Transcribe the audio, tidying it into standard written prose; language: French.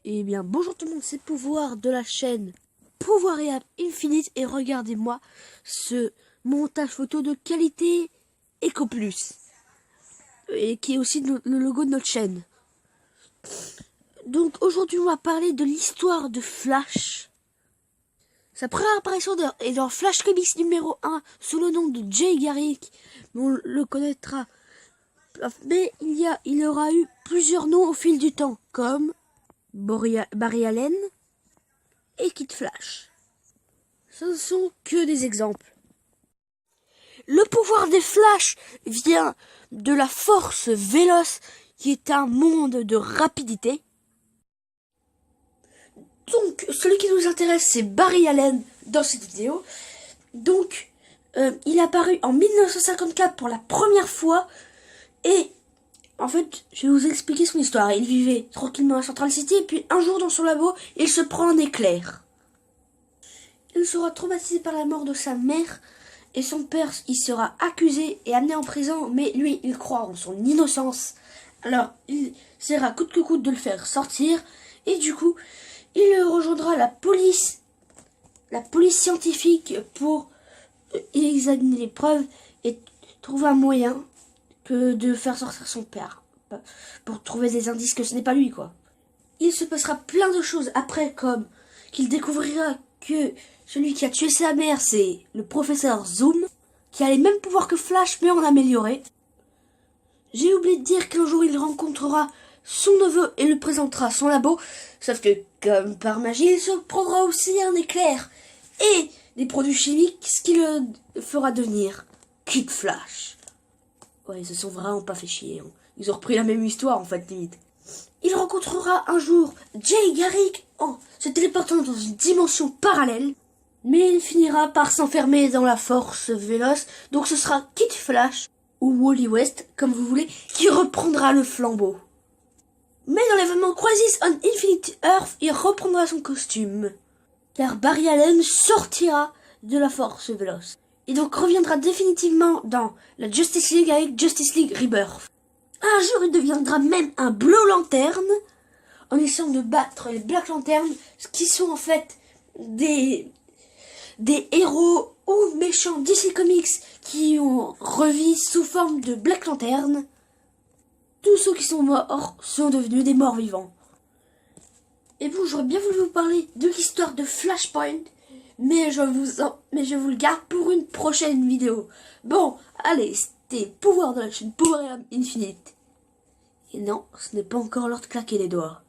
Eh bien, bonjour tout le monde, c'est Pouvoir de la chaîne Pouvoir et Âme Infinite et regardez-moi ce montage photo de qualité Eco Plus et qui est aussi le logo de notre chaîne. Donc aujourd'hui, on va parler de l'histoire de Flash. Sa première apparition est dans Flash Comics numéro 1 sous le nom de Jay Garrick, on le connaîtra. Mais il y aura eu plusieurs noms au fil du temps, comme Barry Allen et Kid Flash. Ce ne sont que des exemples. Le pouvoir des Flash vient de la force véloce, qui est un monde de rapidité. Donc, celui qui nous intéresse, c'est Barry Allen dans cette vidéo. Donc, il est apparu en 1954 pour la première fois. Et, en fait, je vais vous expliquer son histoire. Il vivait tranquillement à Central City, et puis un jour dans son labo, il se prend un éclair. Il sera traumatisé par la mort de sa mère, et son père, il sera accusé et amené en prison, mais lui, il croit en son innocence. Alors, il essaiera coûte que coûte de le faire sortir, et du coup, il rejoindra la police scientifique pour examiner les preuves et trouver un moyen de faire sortir son père, pour trouver des indices que ce n'est pas lui, quoi. Il se passera plein de choses après, comme qu'il découvrira que celui qui a tué sa mère, c'est le professeur Zoom, qui a les mêmes pouvoirs que Flash, mais en amélioré. J'ai oublié de dire qu'un jour il rencontrera son neveu et lui présentera son labo, sauf que, comme par magie, il se prendra aussi un éclair et des produits chimiques, ce qui le fera devenir Kid Flash. Ouais, ils se sont vraiment pas fait chier, hein. Ils ont repris la même histoire, en fait, limite. Il rencontrera un jour Jay Garrick en se téléportant dans une dimension parallèle, mais il finira par s'enfermer dans la force véloce, donc ce sera Kid Flash, ou Wally West, comme vous voulez, qui reprendra le flambeau. Mais dans l'événement Crisis on Infinite Earth, il reprendra son costume, car Barry Allen sortira de la force véloce, et donc reviendra définitivement dans la Justice League avec Justice League Rebirth. Un jour, il deviendra même un Blue Lantern en essayant de battre les Black Lantern, qui sont en fait des héros ou méchants DC Comics qui ont revis sous forme de Black Lantern. Tous ceux qui sont morts sont devenus des morts vivants. Et bon, j'aurais bien voulu vous parler de l'histoire de Flashpoint, mais je vous le garde pour une prochaine vidéo. Bon, allez, c'était Pouvoir de la chaîne Pouvoir et Âme Infinite. Et non, ce n'est pas encore l'heure de claquer les doigts.